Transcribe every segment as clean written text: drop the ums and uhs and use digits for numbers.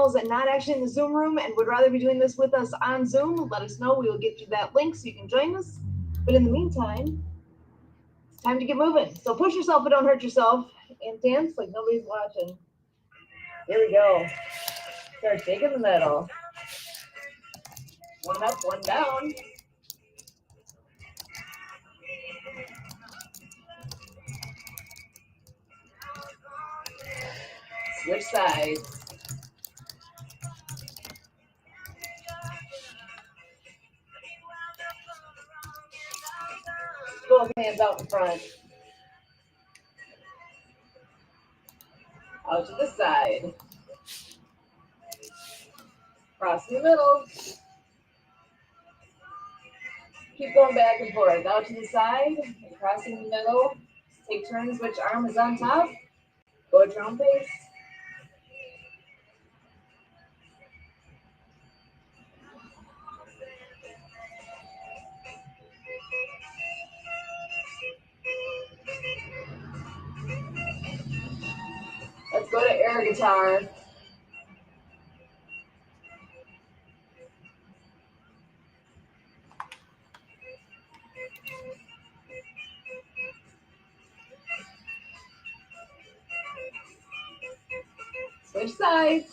calls and not actually in the Zoom room and would rather be doing this with us on Zoom, let us know. We will get you that link so you can join us. But in the meantime, it's time to get moving. So push yourself but don't hurt yourself and dance like nobody's watching. Here we go. Start shaking the middle. One up, one down. Switch sides. Both hands out in front. Out to the side. Cross in the middle. Keep going back and forth. Out to the side. And crossing the middle. Take turns which arm is on top. Go at your own pace. Let's go to air guitar. Switch sides.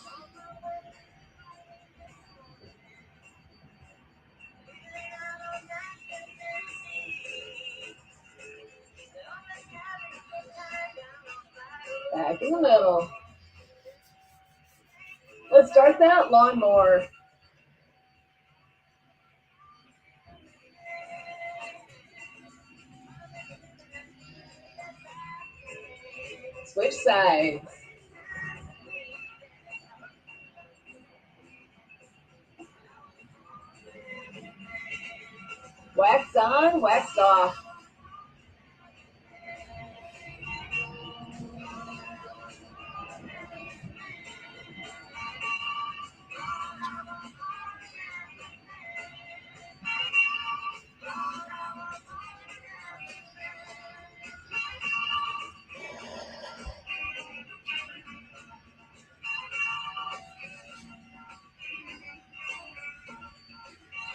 Back in the middle. Let's start that lawnmower. Switch sides. Wax on, wax off.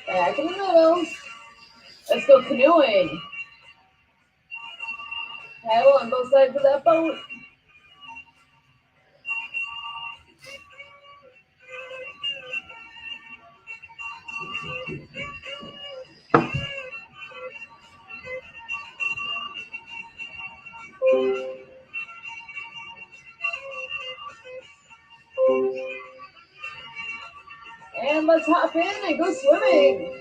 Back in the middle. Let's go canoeing. Paddle on both sides of that boat. And let's hop in and go swimming.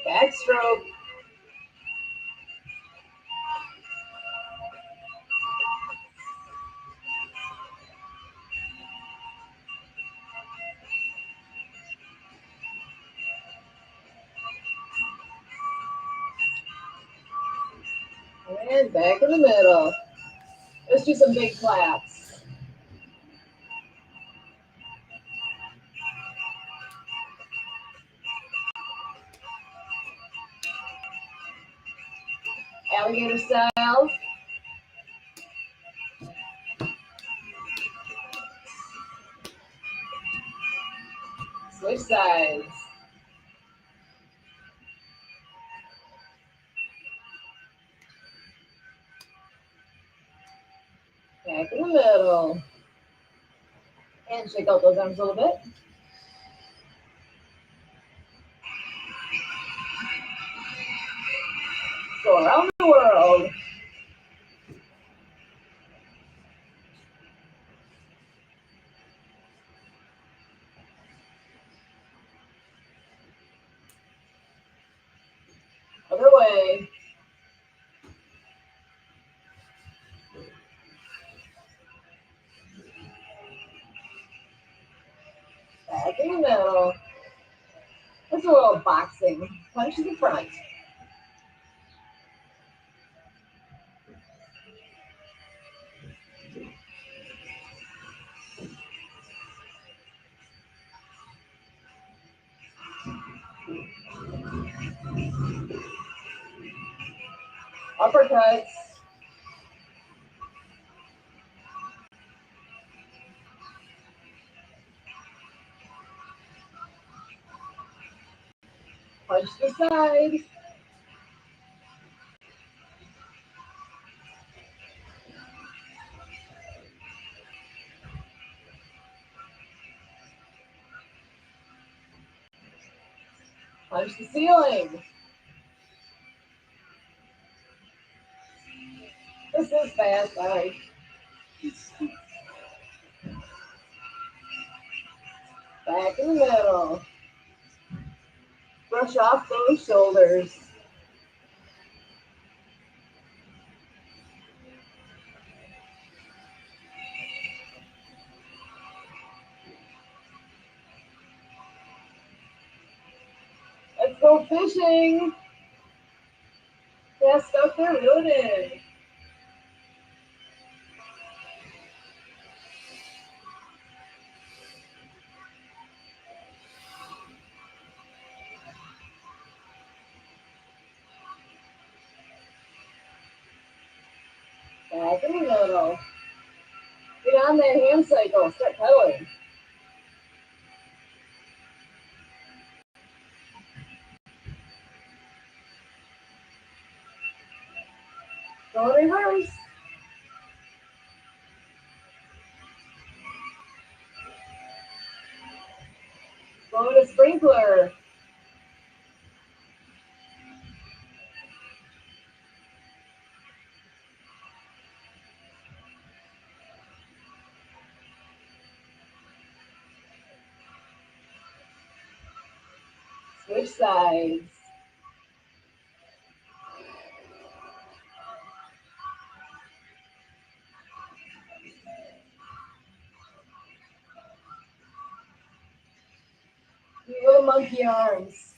Backstroke. And back in the middle. Let's do some big claps. Alligator style. Switch sides. Back in the middle. And shake out those arms a little bit. Go around the world. Other way. Back in the middle. That's a little boxing. Punch to the front. Uppercuts. Punch the side. Punch the ceiling. This is fast, sorry. Back in the middle. Brush off those shoulders. Let's go fishing. Yeah, stuff there, reel it in. Back in the middle. Get on that hand cycle. Start pedaling. Go in reverse. Go to sprinkler. Switch sides. Little monkey arms.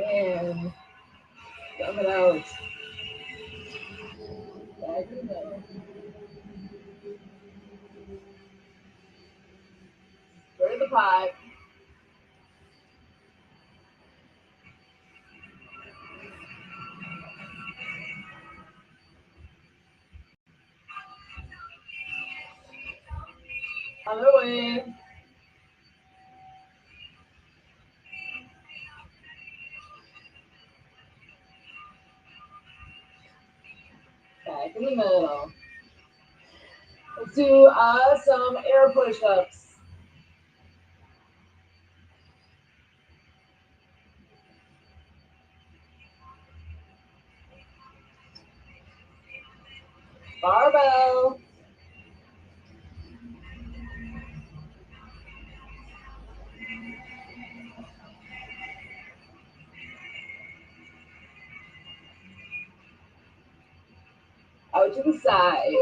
And coming out. Back in the middle. Go to the pot. Other way. Back in the middle. Let's do some air push-ups. Barbell. Out to the side.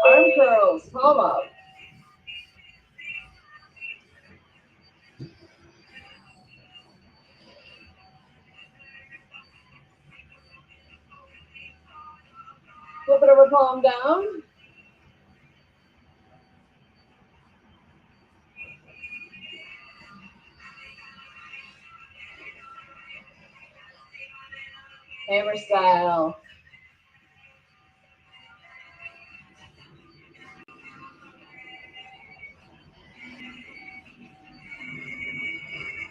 Arm curls, palm up. Flip it over, palm down. Hammer style.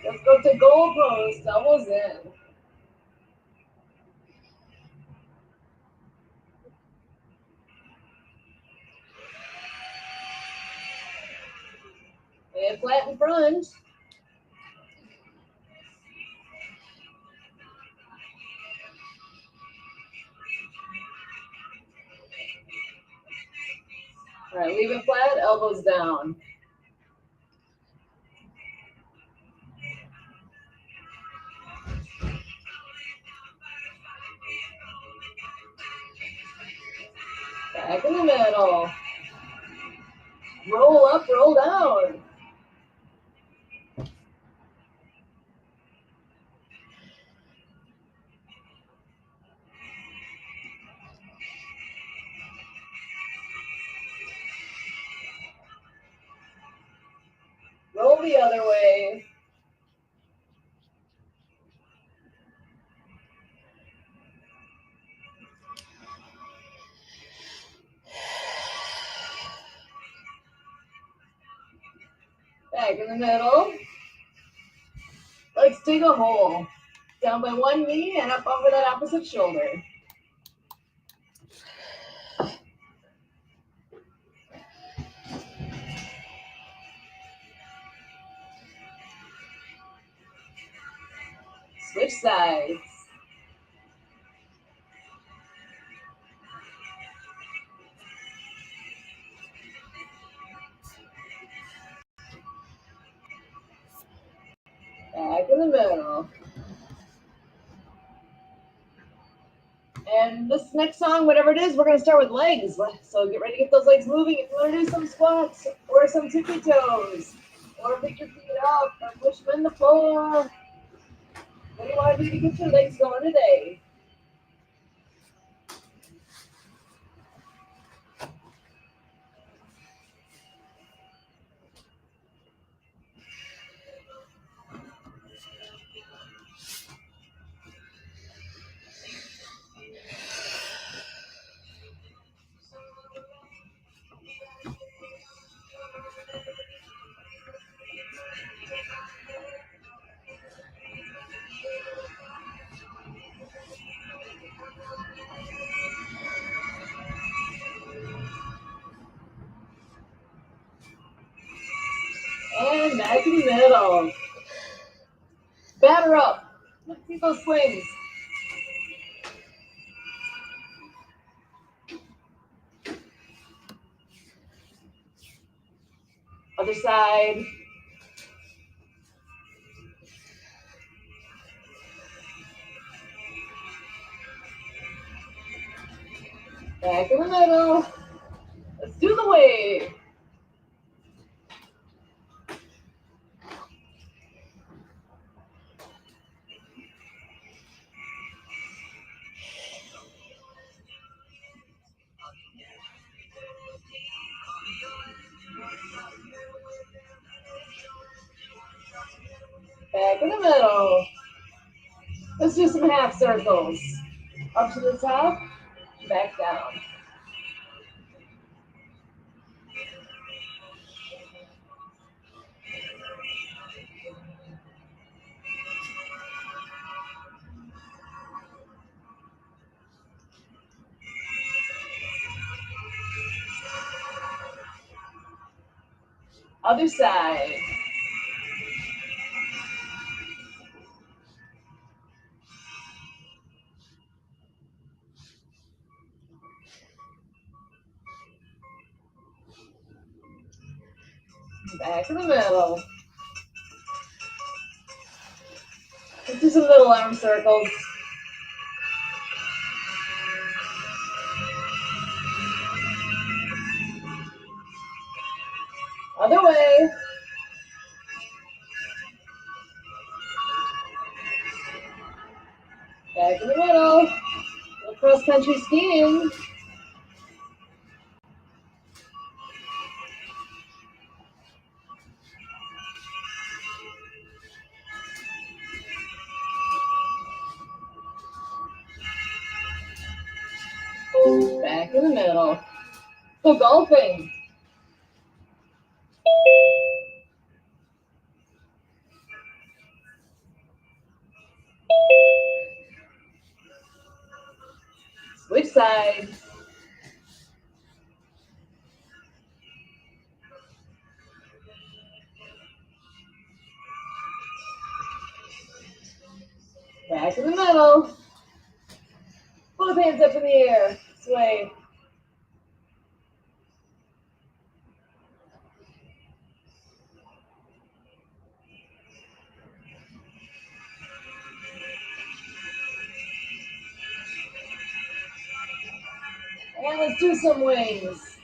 Let's go to goal pose, doubles in. And flat in front. All right, leave it flat, elbows down. Back in the middle. Roll up, roll down. the other way. Back in the middle. Let's dig a hole. Down by one knee and up over that opposite shoulder. Switch sides. Back in the middle. And this next song, whatever it is, we're going to start with legs. So get ready to get those legs moving. If you want to do some squats or some tippy toes, or pick your feet up or push them in the floor. What do you want to do to get your legs going today? And back in the middle. Batter up. Let's see those swings. Other side. Back in the middle. Let's do the wave. Back in the middle. Let's do some half circles. Up to the top, back down. Other side. Back in the middle. Let's do some little arm circles. Other way. Back in the middle. Little cross country skiing. Back in the middle. So golfing. Switch sides. Back in the middle. Both hands up in the air. Sway. And let's do some wings.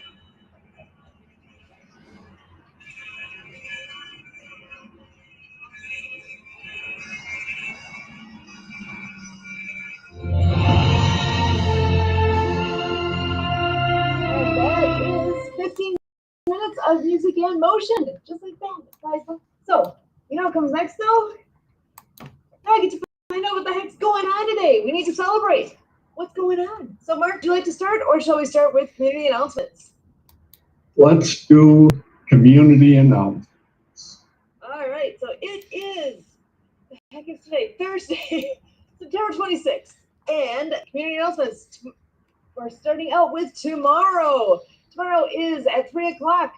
And that is 15 minutes of music and motion, just like that, guys. So what comes next, though? Now I get to find out what the heck's going on today. We need to celebrate. What's going on? So, Mark, would you like to start, or shall we start with community announcements? Let's do community announcements. All right, so it is, the heck is today? Thursday, September 26th. And community announcements. We're starting out with tomorrow. Tomorrow is at 3 o'clock.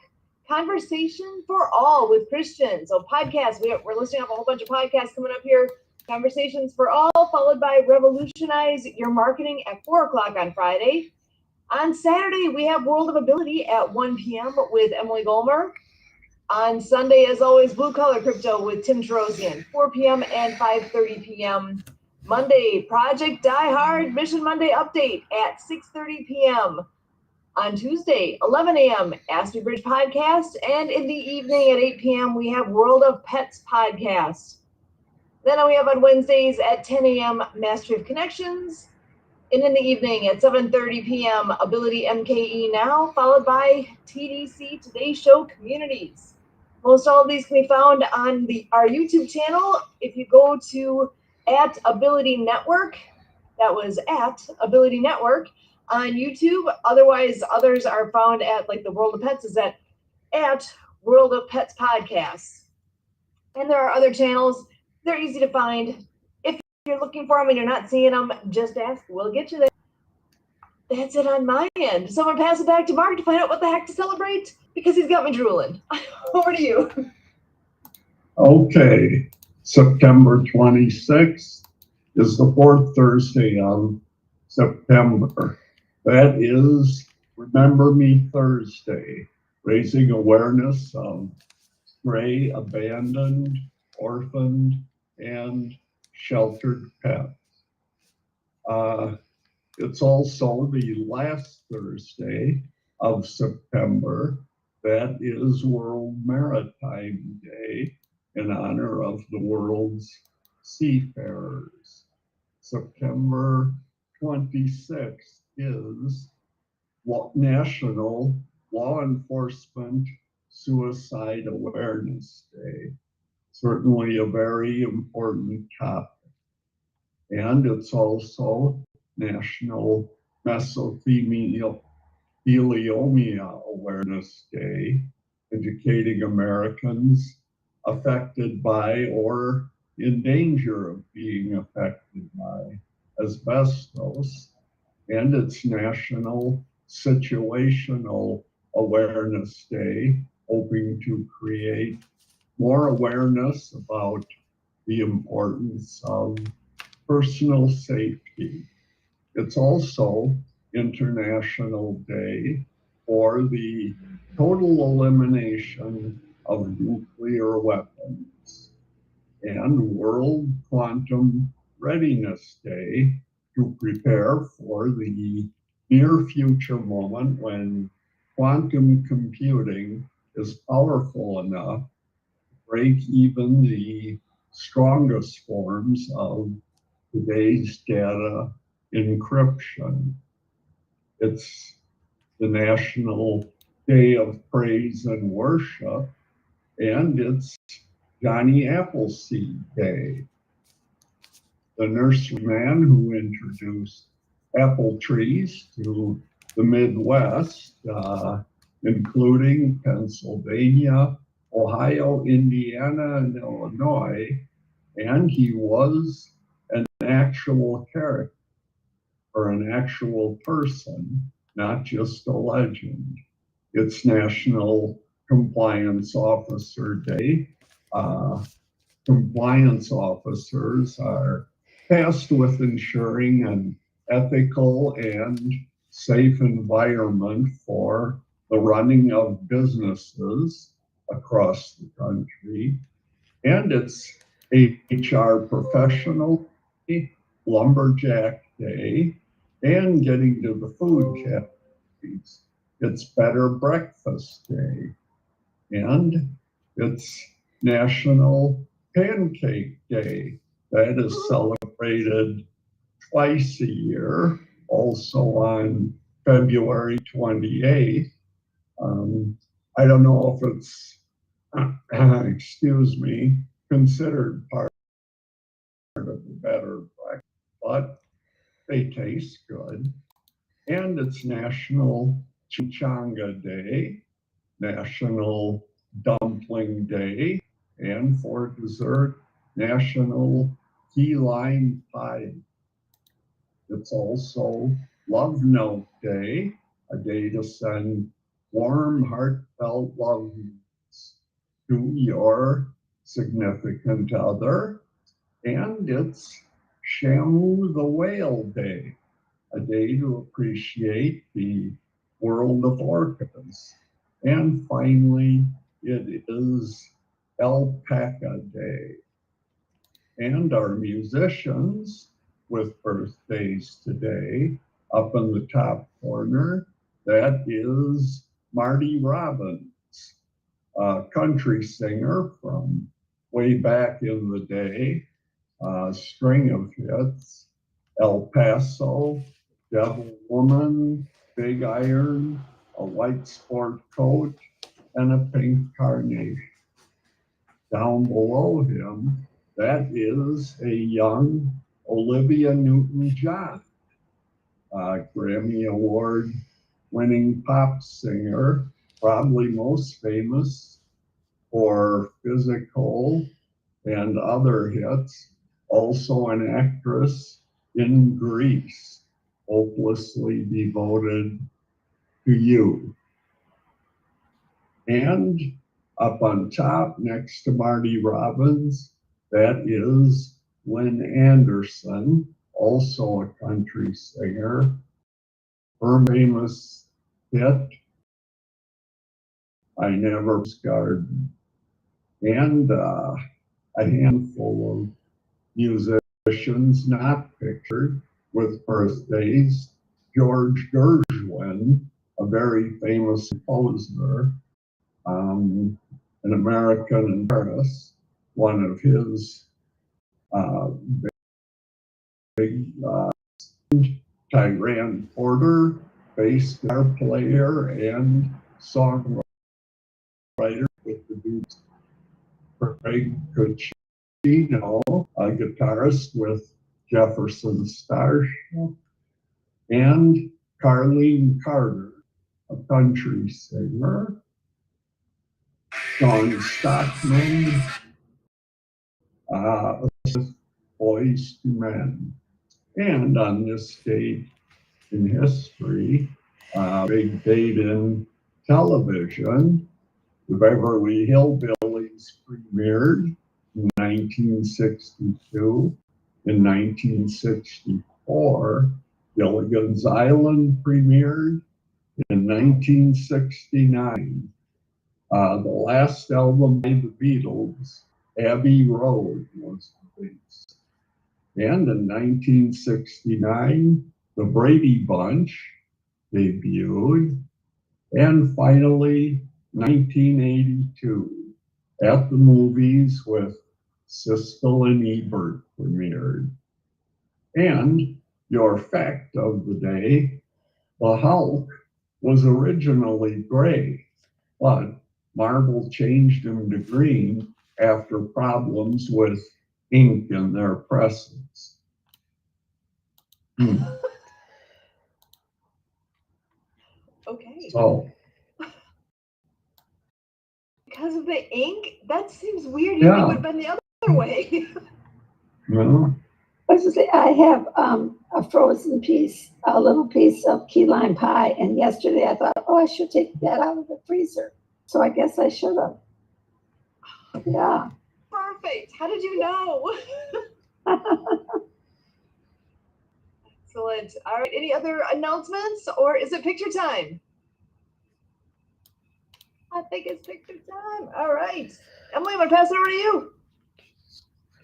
Conversation for All with Christian. So podcasts, we're listing off a whole bunch of podcasts coming up here. Conversations for All, followed by Revolutionize Your Marketing at 4 o'clock on Friday. On Saturday, we have World of Ability at 1 p.m. with Emily Golmer. On Sunday, as always, Blue Collar Crypto with Tim Terosian, 4 p.m. and 5:30 p.m. Monday, Project Die Hard Mission Monday update at 6:30 p.m. On Tuesday, 11 a.m., Ask Me Bridge podcast. And in the evening at 8 p.m., we have World of Pets podcast. Then we have on Wednesdays at 10 a.m., Mastery of Connections. And in the evening at 7:30 p.m., Ability MKE Now, followed by TDC Today Show Communities. Most all of these can be found on our YouTube channel. If you go to @Ability Network, that was @Ability Network on YouTube. Otherwise, others are found at, like the World of Pets is at World of Pets Podcast. And there are other channels. They're easy to find. If you're looking for them and you're not seeing them, just ask. We'll get you there. That's it on my end. Someone pass it back to Mark to find out what the heck to celebrate, because he's got me drooling. Over to you. Okay, September 26th is the fourth Thursday of September. That is Remember Me Thursday, raising awareness of stray, abandoned, orphaned, and sheltered pets. It's also the last Thursday of September. That is World Maritime Day in honor of the world's seafarers. September 26th is National Law Enforcement Suicide Awareness Day. Certainly a very important topic. And it's also National Mesothelioma Awareness Day, educating Americans affected by or in danger of being affected by asbestos. And it's National Situational Awareness Day, hoping to create more awareness about the importance of personal safety. It's also International Day for the total elimination of nuclear weapons, and World Quantum Readiness Day to prepare for the near future moment when quantum computing is powerful enough to break even the strongest forms of today's data encryption. It's the National Day of Praise and Worship, and it's Johnny Appleseed Day. The nurseryman who introduced apple trees to the Midwest, including Pennsylvania, Ohio, Indiana, and Illinois, and he was an actual character or an actual person, not just a legend. It's National Compliance Officer Day. Compliance officers are tasked with ensuring an ethical and safe environment for the running of businesses across the country. And it's HR Professional Day, Lumberjack Day, and getting to the food categories. It's Better Breakfast Day, and it's National Pancake Day. That is celebrated twice a year, also on February 28th. I don't know if it's, excuse me, considered part of the better breakfast, but they taste good. And it's National Chimichanga Day, National Dumpling Day, and for dessert, National Key Lime Pie. It's also Love Note Day, a day to send warm, heartfelt love notes to your significant other. And it's Shamu the Whale Day, a day to appreciate the world of orchids. And finally, it is Alpaca Day. And our musicians with birthdays today, up in the top corner, that is Marty Robbins, a country singer from way back in the day, a string of hits, El Paso, Devil Woman, Big Iron, a white sport coat, and a pink carnation. Down below him, that is a young Olivia Newton-John, Grammy Award winning pop singer, probably most famous for Physical and other hits, also an actress in Grease, Hopelessly Devoted to You. And up on top, next to Marty Robbins, that is Lynn Anderson, also a country singer. Her famous hit, I Never Was Garden. And a handful of musicians not pictured with birthdays. George Gershwin, a very famous composer, an American in Paris, one of his big Tyrone Porter, bass guitar player and songwriter with the Beatles. Craig Cucino, a guitarist with Jefferson Starship, and Carlene Carter, a country singer. Sean Stockman, Boyz II Men. And on this date in history, big date in television, the Beverly Hillbillies premiered in 1962. In 1964, Gilligan's Island premiered. In 1969, the last album by the Beatles, Abbey Road, was released. And in 1969, the Brady Bunch debuted. And finally, 1982, at the movies with Siskel and Ebert premiered. And your fact of the day, the Hulk was originally gray, but Marvel changed him to green after problems with ink in their presses. Okay. So, because of the ink? That seems weird. You yeah. would have been the other way. No. I was just say I have a frozen piece, a little piece of key lime pie, and yesterday I thought, oh, I should take that out of the freezer. So I guess I should have. Yeah. Perfect. How did you know? Excellent. All right. Any other announcements, or is it picture time? I think it's picture time. All right. Emily, I'm going to pass it over to you.